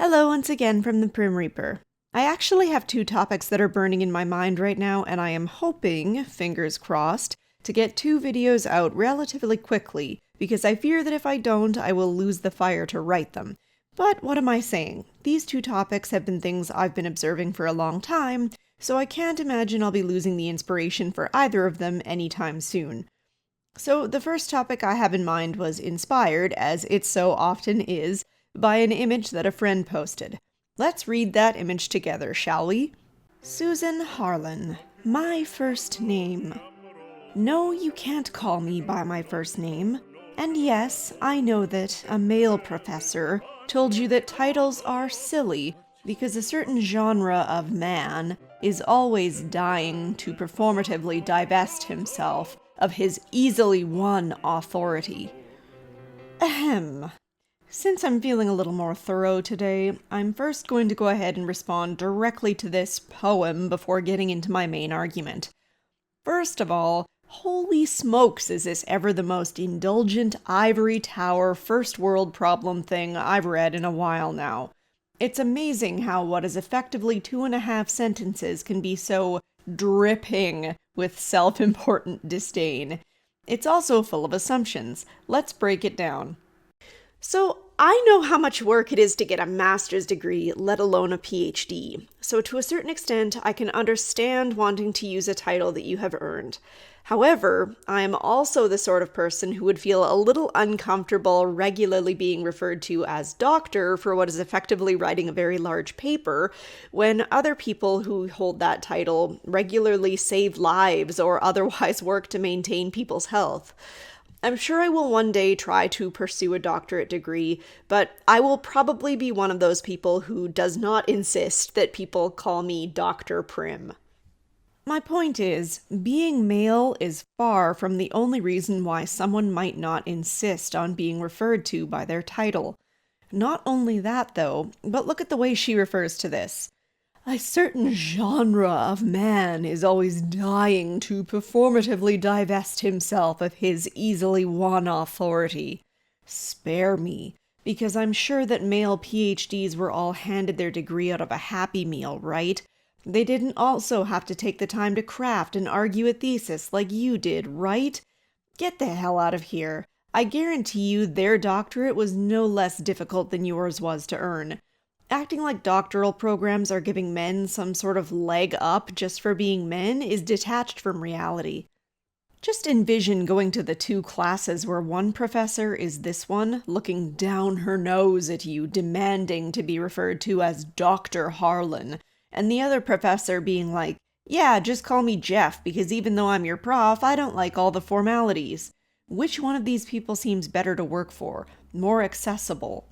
Hello once again from the Prim Reaper. I actually have two topics that are burning in my mind right now, and I am hoping, fingers crossed, to get two videos out relatively quickly, because I fear that if I don't, I will lose the fire to write them. But what am I saying? These two topics have been things I've been observing for a long time, so I can't imagine I'll be losing the inspiration for either of them anytime soon. So the first topic I have in mind was inspired, as it so often is, by an image that a friend posted. Let's read that image together, shall we? Susan Harlan, my first name. No, you can't call me by my first name. And yes, I know that a male professor told you that titles are silly because a certain genre of man is always dying to performatively divest himself of his easily won authority. Ahem. Since I'm feeling a little more thorough today, I'm first going to go ahead and respond directly to this poem before getting into my main argument. First of all, holy smokes, is this ever the most indulgent ivory tower first world problem thing I've read in a while now. It's amazing how what is effectively 2.5 sentences can be so dripping with self-important disdain. It's also full of assumptions. Let's break it down. So, I know how much work it is to get a master's degree, let alone a PhD. So to a certain extent, I can understand wanting to use a title that you have earned. However, I am also the sort of person who would feel a little uncomfortable regularly being referred to as doctor for what is effectively writing a very large paper, when other people who hold that title regularly save lives or otherwise work to maintain people's health. I'm sure I will one day try to pursue a doctorate degree, but I will probably be one of those people who does not insist that people call me Dr. Prim. My point is, being male is far from the only reason why someone might not insist on being referred to by their title. Not only that, though, but look at the way she refers to this. A certain genre of man is always dying to performatively divest himself of his easily won authority. Spare me, because I'm sure that male PhDs were all handed their degree out of a Happy Meal, right? They didn't also have to take the time to craft and argue a thesis like you did, right? Get the hell out of here. I guarantee you their doctorate was no less difficult than yours was to earn. Acting like doctoral programs are giving men some sort of leg up just for being men is detached from reality. Just envision going to the two classes where one professor is this one, looking down her nose at you, demanding to be referred to as Dr. Harlan, and the other professor being like, yeah, just call me Jeff, because even though I'm your prof, I don't like all the formalities. Which one of these people seems better to work for? More accessible?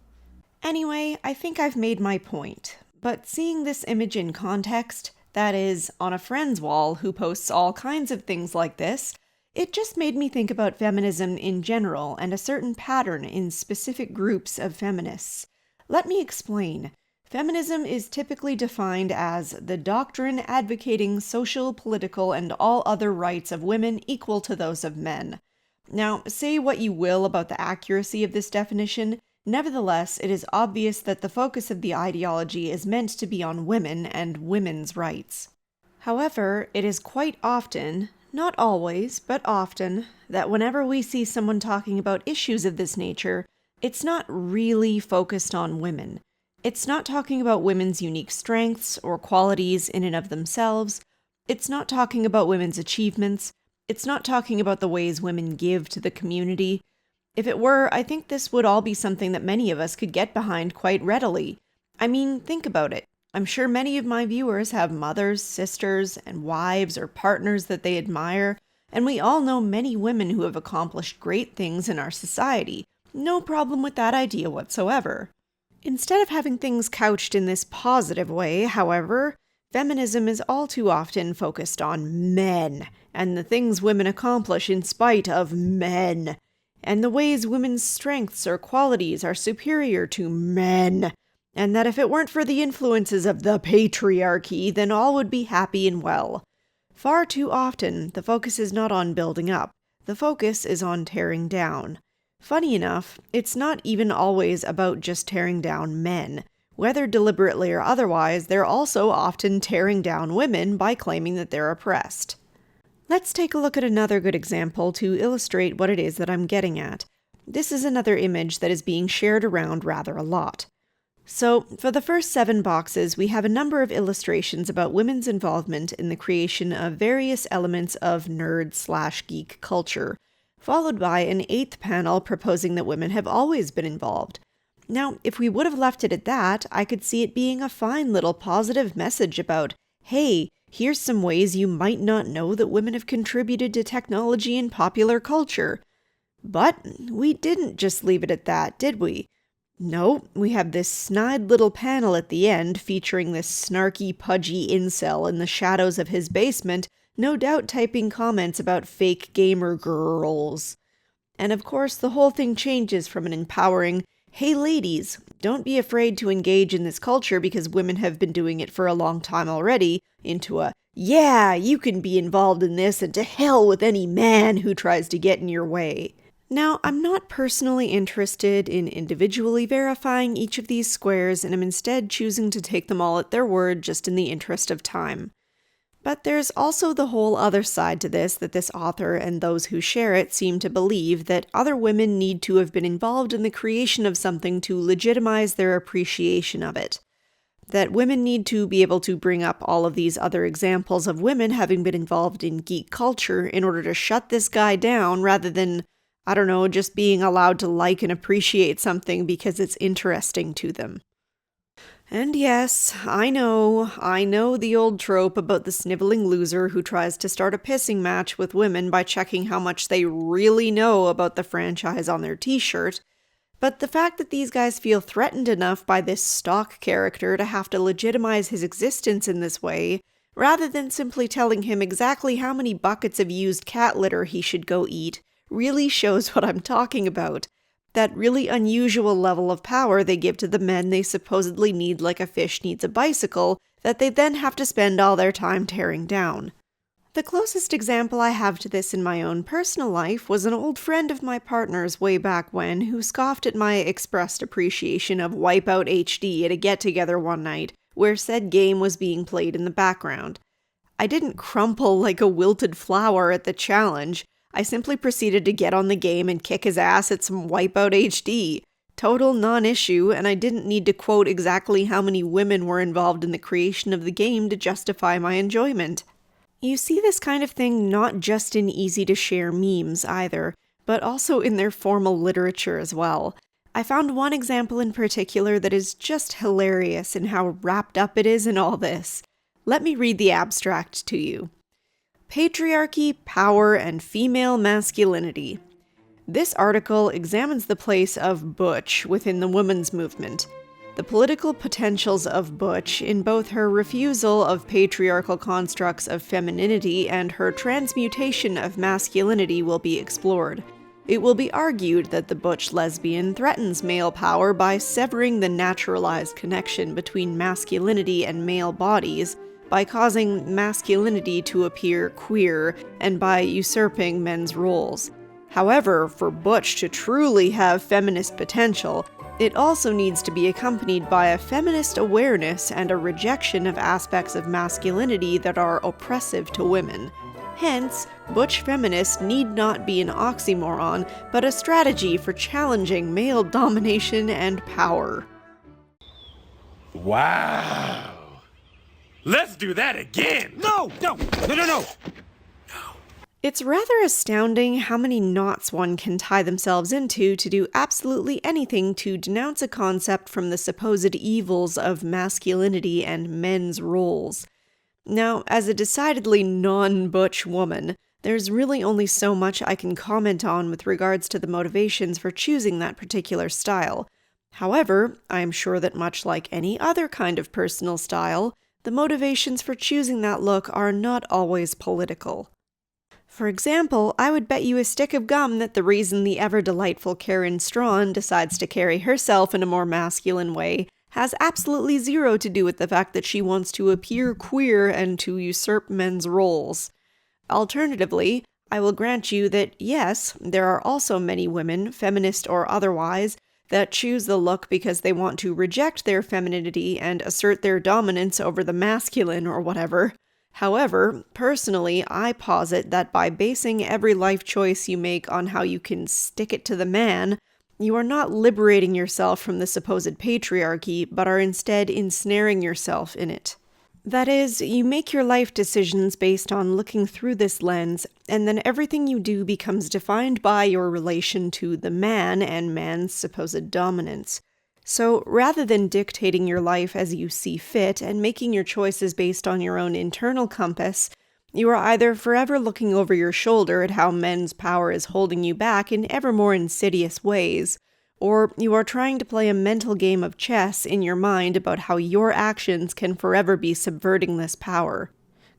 Anyway, I think I've made my point, but seeing this image in context, that is, on a friend's wall who posts all kinds of things like this, it just made me think about feminism in general and a certain pattern in specific groups of feminists. Let me explain. Feminism is typically defined as the doctrine advocating social, political, and all other rights of women equal to those of men. Now, say what you will about the accuracy of this definition, nevertheless, it is obvious that the focus of the ideology is meant to be on women and women's rights. However, it is quite often, not always, but often, that whenever we see someone talking about issues of this nature, it's not really focused on women. It's not talking about women's unique strengths or qualities in and of themselves. It's not talking about women's achievements. It's not talking about the ways women give to the community. If it were, I think this would all be something that many of us could get behind quite readily. I mean, think about it. I'm sure many of my viewers have mothers, sisters, and wives or partners that they admire, and we all know many women who have accomplished great things in our society. No problem with that idea whatsoever. Instead of having things couched in this positive way, however, feminism is all too often focused on men, and the things women accomplish in spite of men, and the ways women's strengths or qualities are superior to men, and that if it weren't for the influences of the patriarchy, then all would be happy and well. Far too often, the focus is not on building up, the focus is on tearing down. Funny enough, it's not even always about just tearing down men. Whether deliberately or otherwise, they're also often tearing down women by claiming that they're oppressed. Let's take a look at another good example to illustrate what it is that I'm getting at. This is another image that is being shared around rather a lot. So, for the first 7 boxes, we have a number of illustrations about women's involvement in the creation of various elements of nerd/geek culture, followed by an 8th panel proposing that women have always been involved. Now, if we would have left it at that, I could see it being a fine little positive message about, hey, here's some ways you might not know that women have contributed to technology and popular culture. But we didn't just leave it at that, did we? No, we have this snide little panel at the end featuring this snarky, pudgy incel in the shadows of his basement, no doubt typing comments about fake gamer girls. And of course, the whole thing changes from an empowering, hey ladies, don't be afraid to engage in this culture because women have been doing it for a long time already, into a, yeah, you can be involved in this and to hell with any man who tries to get in your way. Now, I'm not personally interested in individually verifying each of these squares, and am instead choosing to take them all at their word just in the interest of time. But there's also the whole other side to this that this author and those who share it seem to believe that other women need to have been involved in the creation of something to legitimize their appreciation of it. That women need to be able to bring up all of these other examples of women having been involved in geek culture in order to shut this guy down rather than, I don't know, just being allowed to like and appreciate something because it's interesting to them. And yes, I know the old trope about the sniveling loser who tries to start a pissing match with women by checking how much they really know about the franchise on their t-shirt, but the fact that these guys feel threatened enough by this stock character to have to legitimize his existence in this way, rather than simply telling him exactly how many buckets of used cat litter he should go eat, really shows what I'm talking about. That really unusual level of power they give to the men they supposedly need like a fish needs a bicycle, that they then have to spend all their time tearing down. The closest example I have to this in my own personal life was an old friend of my partner's way back when who scoffed at my expressed appreciation of Wipeout HD at a get-together one night, where said game was being played in the background. I didn't crumple like a wilted flower at the challenge. I simply proceeded to get on the game and kick his ass at some Wipeout HD. Total non-issue, and I didn't need to quote exactly how many women were involved in the creation of the game to justify my enjoyment. You see this kind of thing not just in easy-to-share memes either, but also in their formal literature as well. I found one example in particular that is just hilarious in how wrapped up it is in all this. Let me read the abstract to you. Patriarchy, Power, and Female Masculinity. This article examines the place of butch within the women's movement, the political potentials of butch in both her refusal of patriarchal constructs of femininity and her transmutation of masculinity will be explored. It will be argued that the butch lesbian threatens male power by severing the naturalized connection between masculinity and male bodies, by causing masculinity to appear queer, and by usurping men's roles. However, for butch to truly have feminist potential, it also needs to be accompanied by a feminist awareness and a rejection of aspects of masculinity that are oppressive to women. Hence, butch feminists need not be an oxymoron, but a strategy for challenging male domination and power. Wow! Let's do that again! No! It's rather astounding how many knots one can tie themselves into to do absolutely anything to denounce a concept from the supposed evils of masculinity and men's roles. Now, as a decidedly non-butch woman, there's really only so much I can comment on with regards to the motivations for choosing that particular style. However, I am sure that much like any other kind of personal style, the motivations for choosing that look are not always political. For example, I would bet you a stick of gum that the reason the ever-delightful Karen Strawn decides to carry herself in a more masculine way has absolutely zero to do with the fact that she wants to appear queer and to usurp men's roles. Alternatively, I will grant you that yes, there are also many women, feminist or otherwise, that choose the look because they want to reject their femininity and assert their dominance over the masculine or whatever. However, personally, I posit that by basing every life choice you make on how you can stick it to the man, you are not liberating yourself from the supposed patriarchy, but are instead ensnaring yourself in it. That is, you make your life decisions based on looking through this lens, and then everything you do becomes defined by your relation to the man and man's supposed dominance. So, rather than dictating your life as you see fit and making your choices based on your own internal compass, you are either forever looking over your shoulder at how men's power is holding you back in ever more insidious ways, or you are trying to play a mental game of chess in your mind about how your actions can forever be subverting this power.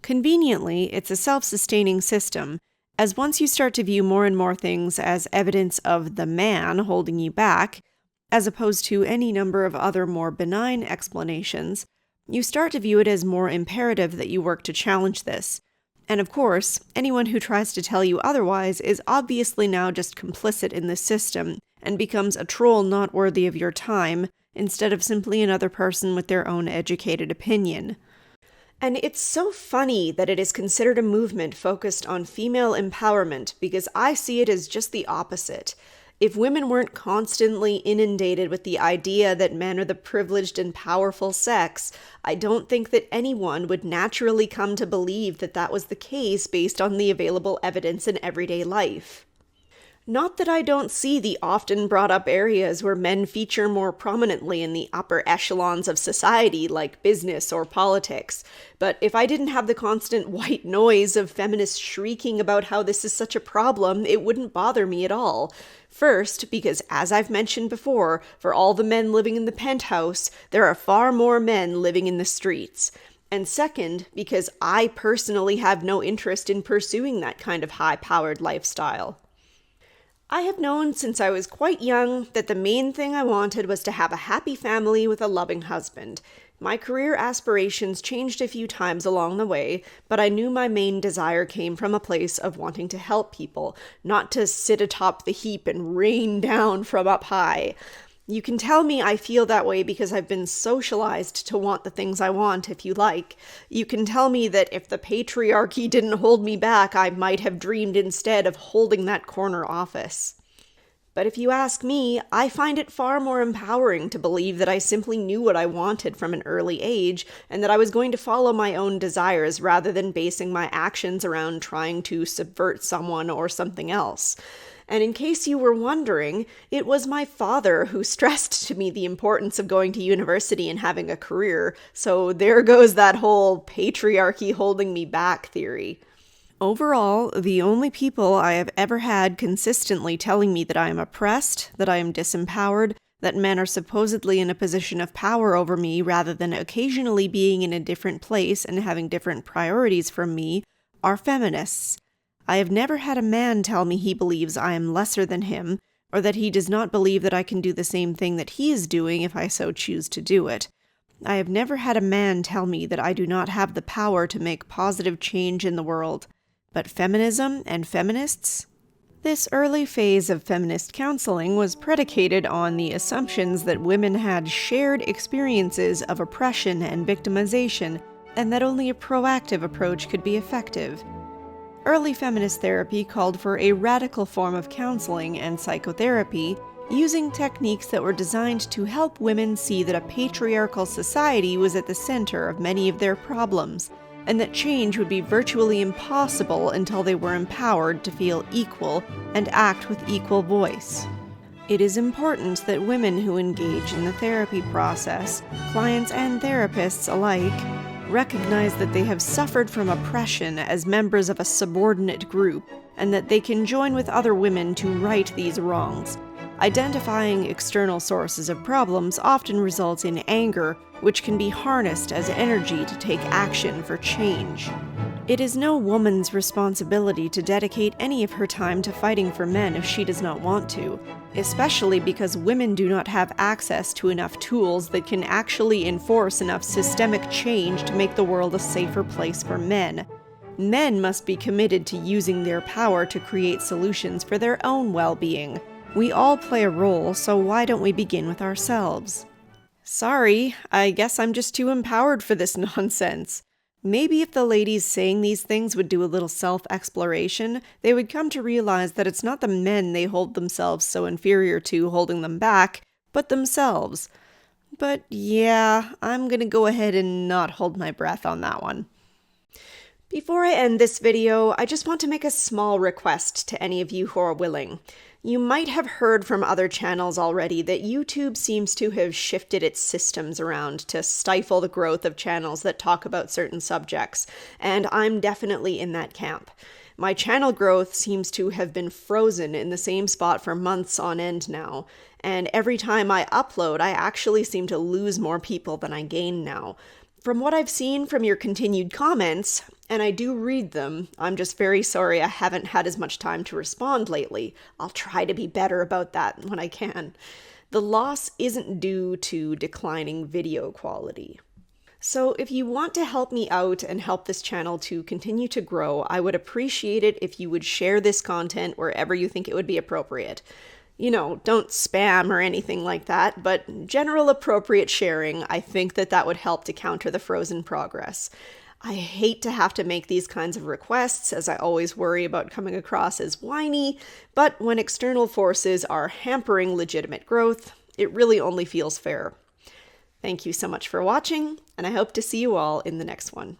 Conveniently, it's a self-sustaining system, as once you start to view more and more things as evidence of the man holding you back, as opposed to any number of other more benign explanations, you start to view it as more imperative that you work to challenge this. And of course, anyone who tries to tell you otherwise is obviously now just complicit in this system, and becomes a troll not worthy of your time, instead of simply another person with their own educated opinion. And it's so funny that it is considered a movement focused on female empowerment, because I see it as just the opposite. If women weren't constantly inundated with the idea that men are the privileged and powerful sex, I don't think that anyone would naturally come to believe that that was the case based on the available evidence in everyday life. Not that I don't see the often brought up areas where men feature more prominently in the upper echelons of society, like business or politics, but if I didn't have the constant white noise of feminists shrieking about how this is such a problem, it wouldn't bother me at all. First, because as I've mentioned before, for all the men living in the penthouse, there are far more men living in the streets. And second, because I personally have no interest in pursuing that kind of high-powered lifestyle. I have known since I was quite young that the main thing I wanted was to have a happy family with a loving husband. My career aspirations changed a few times along the way, but I knew my main desire came from a place of wanting to help people, not to sit atop the heap and rain down from up high. You can tell me I feel that way because I've been socialized to want the things I want, if you like. You can tell me that if the patriarchy didn't hold me back, I might have dreamed instead of holding that corner office. But if you ask me, I find it far more empowering to believe that I simply knew what I wanted from an early age, and that I was going to follow my own desires rather than basing my actions around trying to subvert someone or something else. And in case you were wondering, it was my father who stressed to me the importance of going to university and having a career, so there goes that whole patriarchy holding me back theory. Overall, the only people I have ever had consistently telling me that I am oppressed, that I am disempowered, that men are supposedly in a position of power over me rather than occasionally being in a different place and having different priorities from me, are feminists. I have never had a man tell me he believes I am lesser than him, or that he does not believe that I can do the same thing that he is doing if I so choose to do it. I have never had a man tell me that I do not have the power to make positive change in the world. But feminism and feminists? This early phase of feminist counseling was predicated on the assumptions that women had shared experiences of oppression and victimization, and that only a proactive approach could be effective. Early feminist therapy called for a radical form of counseling and psychotherapy, using techniques that were designed to help women see that a patriarchal society was at the center of many of their problems, and that change would be virtually impossible until they were empowered to feel equal and act with equal voice. It is important that women who engage in the therapy process, clients and therapists alike, recognize that they have suffered from oppression as members of a subordinate group, and that they can join with other women to right these wrongs. Identifying external sources of problems often results in anger, which can be harnessed as energy to take action for change. It is no woman's responsibility to dedicate any of her time to fighting for men if she does not want to, especially because women do not have access to enough tools that can actually enforce enough systemic change to make the world a safer place for men. Men must be committed to using their power to create solutions for their own well-being. We all play a role, so why don't we begin with ourselves? Sorry, I guess I'm just too empowered for this nonsense. Maybe if the ladies saying these things would do a little self-exploration, they would come to realize that it's not the men they hold themselves so inferior to holding them back, but themselves. But yeah, I'm gonna go ahead and not hold my breath on that one. Before I end this video, I just want to make a small request to any of you who are willing. You might have heard from other channels already that YouTube seems to have shifted its systems around to stifle the growth of channels that talk about certain subjects, and I'm definitely in that camp. My channel growth seems to have been frozen in the same spot for months on end now, and every time I upload, I actually seem to lose more people than I gain now. From what I've seen from your continued comments, and I do read them, I'm just very sorry I haven't had as much time to respond lately. I'll try to be better about that when I can. The loss isn't due to declining video quality. So if you want to help me out and help this channel to continue to grow, I would appreciate it if you would share this content wherever you think it would be appropriate. You know, don't spam or anything like that, but general appropriate sharing, I think that would help to counter the frozen progress. I hate to have to make these kinds of requests, as I always worry about coming across as whiny, but when external forces are hampering legitimate growth, it really only feels fair. Thank you so much for watching, and I hope to see you all in the next one.